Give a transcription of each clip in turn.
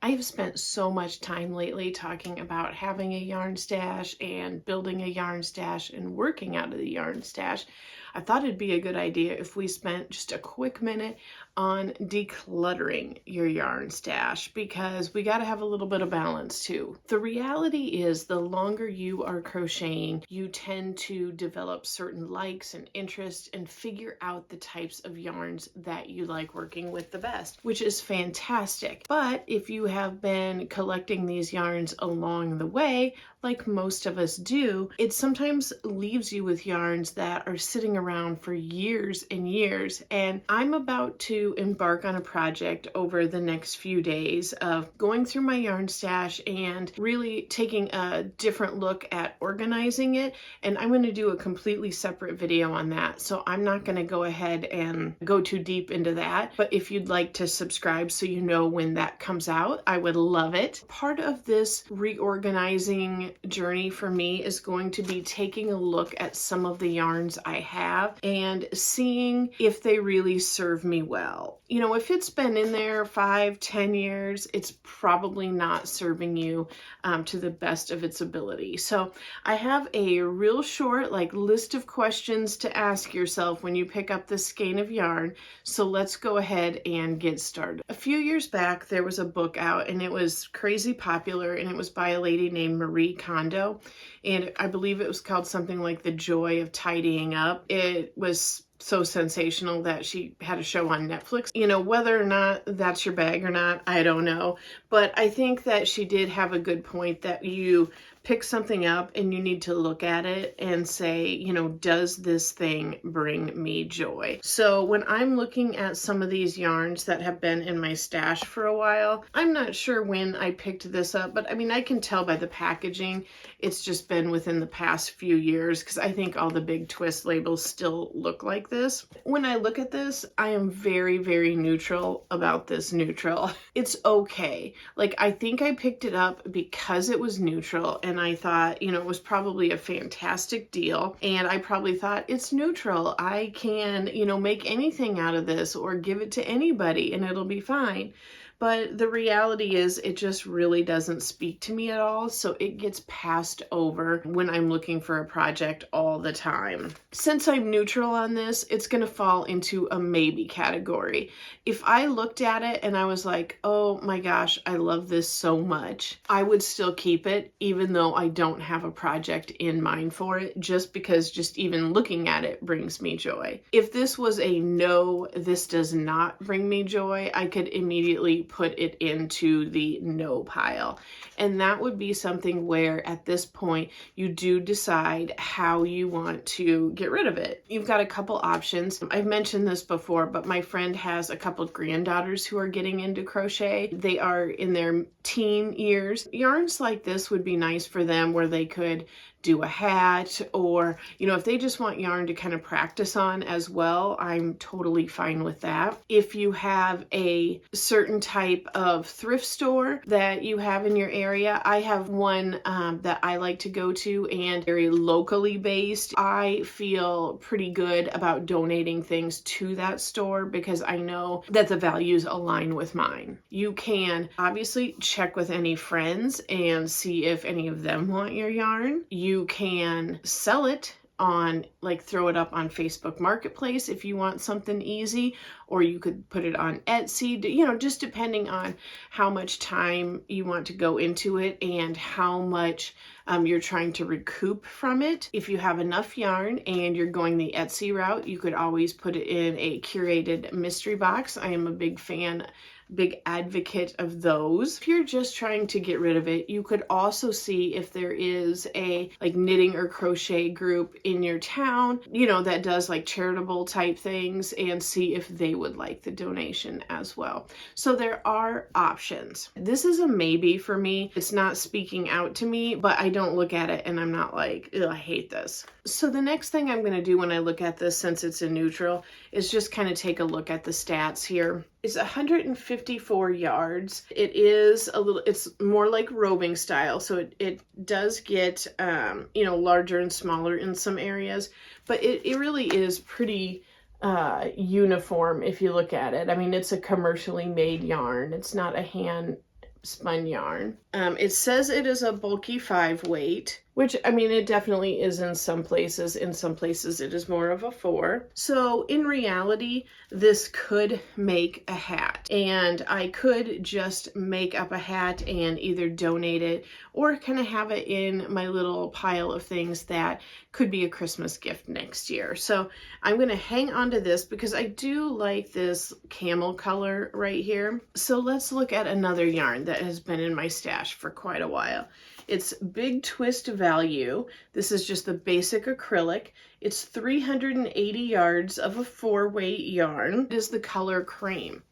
I have spent so much time lately talking about having a yarn stash and building a yarn stash and working out of the yarn stash. I thought it'd be a good idea if we spent just a quick minute on decluttering your yarn stash, because we got to have a little bit of balance too. The reality is, the longer you are crocheting, you tend to develop certain likes and interests and figure out the types of yarns that you like working with the best, which is fantastic. But if you have been collecting these yarns along the way, like most of us do, it sometimes leaves you with yarns that are sitting around for years and years. And I'm about to embark on a project over the next few days of going through my yarn stash and really taking a different look at organizing it. And I'm going to do a completely separate video on that. So I'm not going to go ahead and go too deep into that. But if you'd like to subscribe so you know when that comes out, I would love it. Part of this reorganizing journey for me is going to be taking a look at some of the yarns I have and seeing if they really serve me well. You know, if it's been in there 5-10 years, it's probably not serving you to the best of its ability. So I have a real short list of questions to ask yourself when you pick up this skein of yarn. So let's go ahead and get started. A few years back, there was a book out and it was crazy popular, and it was by a lady named Marie Kondo. And I believe it was called something like The Joy of Tidying Up. It was so sensational that she had a show on Netflix. You know, whether or not that's your bag or not, I don't know. But I think that she did have a good point that you pick something up and you need to look at it and say, you know, does this thing bring me joy? So when I'm looking at some of these yarns that have been in my stash for a while, I'm not sure when I picked this up, but I mean, I can tell by the packaging, it's just been within the past few years, because I think all the big twist labels still look like this. When I look at this, I am very, very neutral about this neutral. It's okay. Like, I think I picked it up because it was neutral, and I thought, you know, it was probably a fantastic deal. And I probably thought, it's neutral. I can, you know, make anything out of this or give it to anybody and it'll be fine. But the reality is, it just really doesn't speak to me at all. So it gets passed over when I'm looking for a project all the time. Since I'm neutral on this, it's going to fall into a maybe category. If I looked at it and I was like, oh my gosh, I love this so much, I would still keep it, even though I don't have a project in mind for it, just because just even looking at it brings me joy. If this was a no, this does not bring me joy, I could immediately put it into the no pile. And that would be something where at this point you do decide how you want to get rid of it. You've got a couple options. I've mentioned this before, but my friend has a couple granddaughters who are getting into crochet. They are in their teen years. Yarns like this would be nice for them, where they could do a hat, or, you know, if they just want yarn to kind of practice on as well, I'm totally fine with that. If you have a certain type of thrift store that you have in your area, I have one that I like to go to, and very locally based. I feel pretty good about donating things to that store because I know that the values align with mine. You can obviously check with any friends and see if any of them want your yarn. You can sell it on, throw it up on Facebook Marketplace if you want something easy, or you could put it on Etsy, you know, just depending on how much time you want to go into it and how much you're trying to recoup from it. If you have enough yarn and you're going the Etsy route, you could always put it in a curated mystery box. I am a big advocate of those. If you're just trying to get rid of it, you could also see if there is a knitting or crochet group in your town, you know, that does charitable type things, and see if they would like the donation as well. So there are options. This is a maybe for me. It's not speaking out to me, but I don't look at it and I'm not like, ugh, I hate this. So the next thing I'm going to do when I look at this, since it's a neutral, is just kind of take a look at the stats here. It's 154 yards. It's more like roving style. So it does get, you know, larger and smaller in some areas, but it really is pretty uniform if you look at it. I mean, it's a commercially made yarn. It's not a hand spun yarn. It says it is a bulky 5 weight, which, I mean, it definitely is in some places. In some places it is more of a 4. So in reality, this could make a hat, and I could just make up a hat and either donate it or kind of have it in my little pile of things that could be a Christmas gift next year. So I'm going to hang on to this because I do like this camel color right here. So let's look at another yarn that has been in my stash for quite a while. It's Big Twist Value. This is just the basic acrylic. It's 380 yards of a 4-weight yarn. It is the color cream.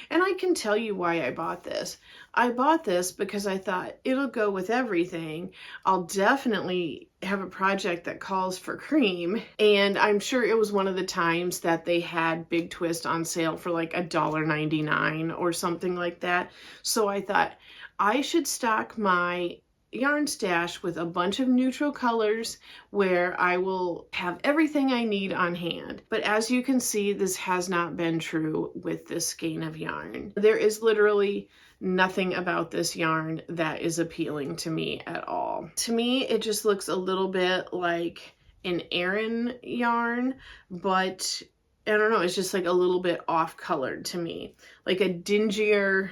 And I can tell you why I bought this. I bought this because I thought it'll go with everything. I'll definitely have a project that calls for cream. And I'm sure it was one of the times that they had Big Twist on sale for like $1.99 or something like that. So I thought I should stock my yarn stash with a bunch of neutral colors where I will have everything I need on hand. But as you can see, this has not been true with this skein of yarn. There is literally nothing about this yarn that is appealing to me at all. To me, it just looks a little bit like an Aran yarn, but I don't know, it's just like a little bit off colored to me, like a dingier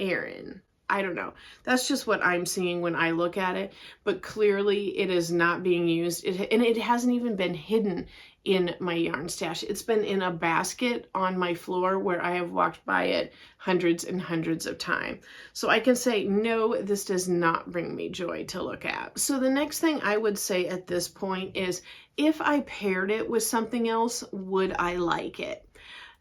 Aran. I don't know. That's just what I'm seeing when I look at it, but clearly it is not being used. And it hasn't even been hidden in my yarn stash. It's been in a basket on my floor where I have walked by it hundreds and hundreds of times. So I can say, no, this does not bring me joy to look at. So the next thing I would say at this point is, if I paired it with something else, would I like it?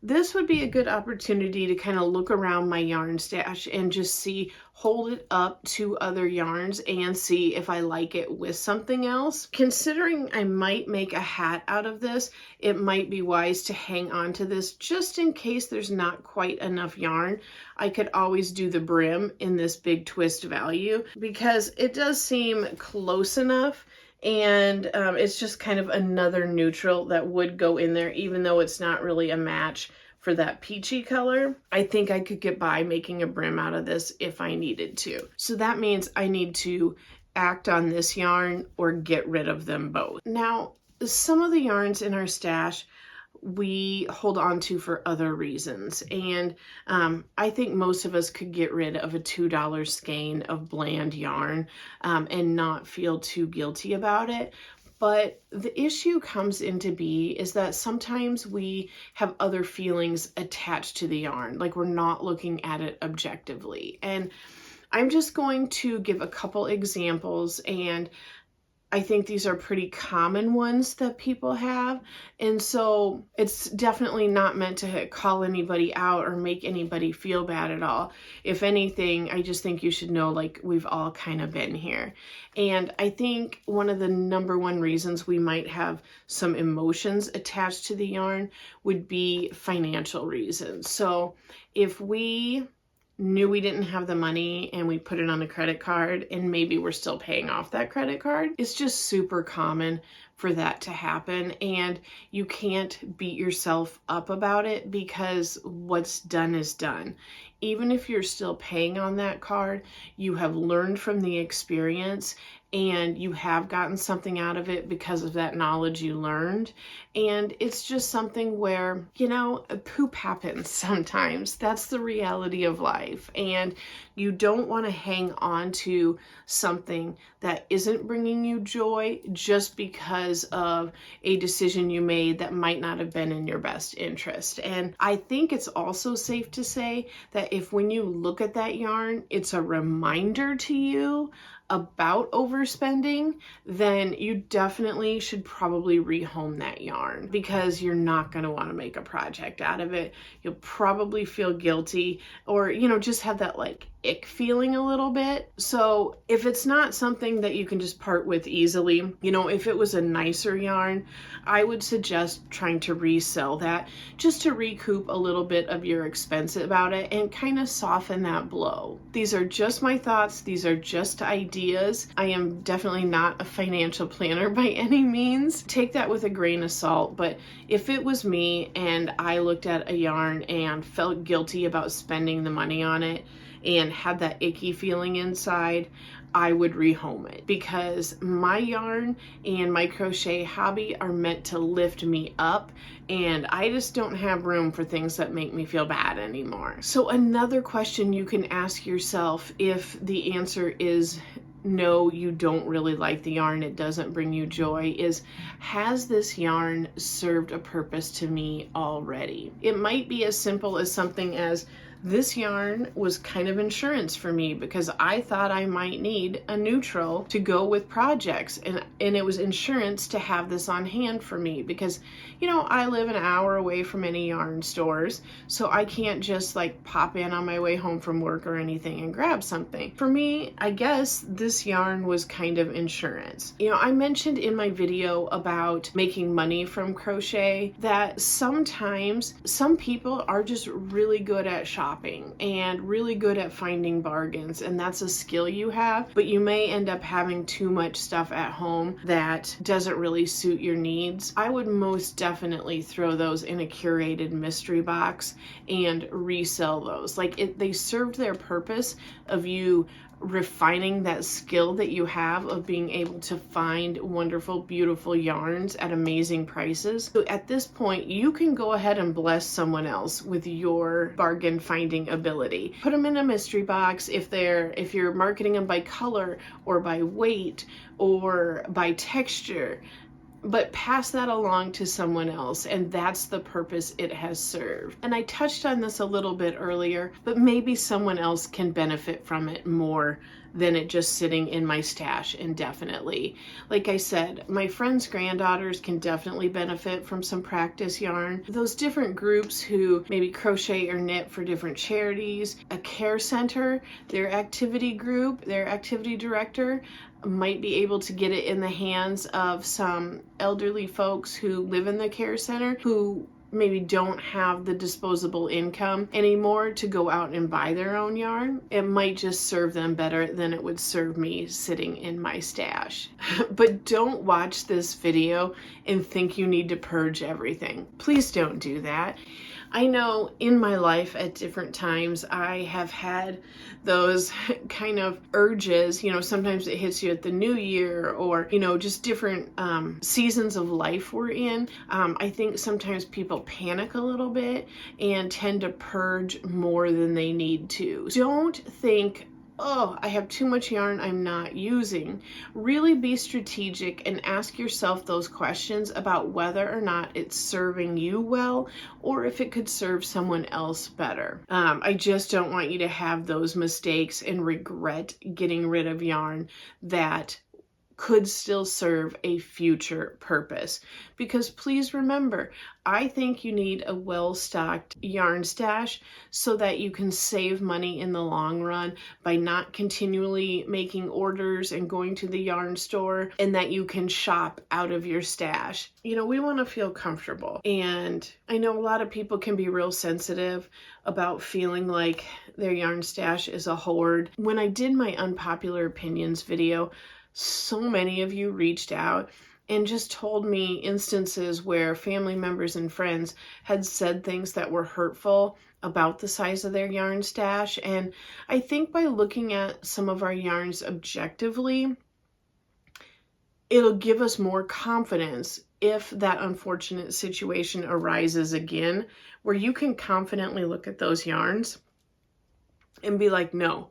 This would be a good opportunity to kind of look around my yarn stash and just see, hold it up to other yarns and see if I like it with something else. Considering I might make a hat out of this, it might be wise to hang on to this just in case there's not quite enough yarn. I could always do the brim in this Big Twist Value because it does seem close enough. And it's just kind of another neutral that would go in there, even though it's not really a match for that peachy color. I think I could get by making a brim out of this if I needed to. So that means I need to act on this yarn or get rid of them both. Now, some of the yarns in our stash we hold on to for other reasons. And I think most of us could get rid of a $2 skein of bland yarn and not feel too guilty about it. But the issue comes into be is that sometimes we have other feelings attached to the yarn, like we're not looking at it objectively. And I'm just going to give a couple examples, and I think these are pretty common ones that people have. And so it's definitely not meant to call anybody out or make anybody feel bad at all. If anything, I just think you should know, like, we've all kind of been here. And I think one of the number one reasons we might have some emotions attached to the yarn would be financial reasons. So if we knew we didn't have the money and we put it on a credit card and maybe we're still paying off that credit card, it's just super common for that to happen. And you can't beat yourself up about it because what's done is done. Even if you're still paying on that card, you have learned from the experience and you have gotten something out of it because of that knowledge you learned. And it's just something where, you know, poop happens sometimes. That's the reality of life. And you don't want to hang on to something that isn't bringing you joy just because of a decision you made that might not have been in your best interest. And I think it's also safe to say that if when you look at that yarn, it's a reminder to you about overspending, then you definitely should probably rehome that yarn because you're not going to want to make a project out of it. You'll probably feel guilty or, you know, just have that like ick feeling a little bit. So if it's not something that you can just part with easily, you know, if it was a nicer yarn, I would suggest trying to resell that just to recoup a little bit of your expense about it and kind of soften that blow. These are just my thoughts. These are just ideas. I am definitely not a financial planner by any means. Take that with a grain of salt. But if it was me and I looked at a yarn and felt guilty about spending the money on it, and had that icky feeling inside, I would rehome it, because my yarn and my crochet hobby are meant to lift me up, and I just don't have room for things that make me feel bad anymore. So another question you can ask yourself, if the answer is no, you don't really like the yarn, it doesn't bring you joy, is, has this yarn served a purpose to me already? It might be as simple as something as, this yarn was kind of insurance for me because I thought I might need a neutral to go with projects, and it was insurance to have this on hand for me, because I live an hour away from any yarn stores, so I can't just like pop in on my way home from work or anything and grab something. For me, I guess this yarn was kind of insurance. I mentioned in my video about making money from crochet that sometimes some people are just really good at shopping and really good at finding bargains, and that's a skill you have, but you may end up having too much stuff at home that doesn't really suit your needs. I would most definitely throw those in a curated mystery box and resell those. Like, they served their purpose of you refining that skill that you have of being able to find wonderful, beautiful yarns at amazing prices. So at this point, you can go ahead and bless someone else with your bargain finding ability. Put them in a mystery box if you're marketing them by color or by weight or by texture, but pass that along to someone else, and that's the purpose it has served. And I touched on this a little bit earlier, but maybe someone else can benefit from it more than it just sitting in my stash indefinitely. Like I said, my friends' granddaughters can definitely benefit from some practice yarn. Those different groups who maybe crochet or knit for different charities, a care center, their activity group, their activity director might be able to get it in the hands of some elderly folks who live in the care center who maybe don't have the disposable income anymore to go out and buy their own yarn. It might just serve them better than it would serve me sitting in my stash. But don't watch this video and think you need to purge everything. Please don't do that. I know in my life at different times I have had those kind of urges, sometimes it hits you at the new year, or, just different seasons of life we're in. I think sometimes people panic a little bit and tend to purge more than they need to. Don't think, oh, I have too much yarn I'm not using. Really be strategic and ask yourself those questions about whether or not it's serving you well, or if it could serve someone else better. I just don't want you to have those mistakes and regret getting rid of yarn that could still serve a future purpose. Because please remember, I think you need a well-stocked yarn stash so that you can save money in the long run by not continually making orders and going to the yarn store, and that you can shop out of your stash. We want to feel comfortable. And I know a lot of people can be real sensitive about feeling like their yarn stash is a hoard. When I did my unpopular opinions video, so many of you reached out and just told me instances where family members and friends had said things that were hurtful about the size of their yarn stash. And I think by looking at some of our yarns objectively, it'll give us more confidence if that unfortunate situation arises again, where you can confidently look at those yarns and be like, no,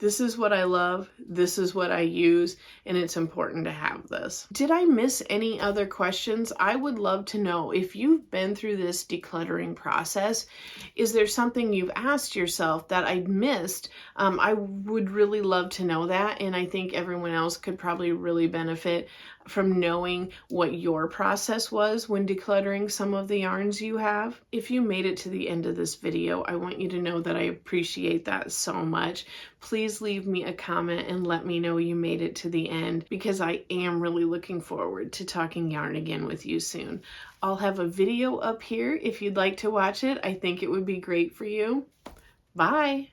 this is what I love, this is what I use, and it's important to have this. Did I miss any other questions? I would love to know if you've been through this decluttering process. Is there something you've asked yourself that I missed? I would really love to know that, and I think everyone else could probably really benefit from knowing what your process was when decluttering some of the yarns you have. If you made it to the end of this video, I want you to know that I appreciate that so much. Please leave me a comment and let me know you made it to the end, because I am really looking forward to talking yarn again with you soon. I'll have a video up here if you'd like to watch it. I think it would be great for you. Bye.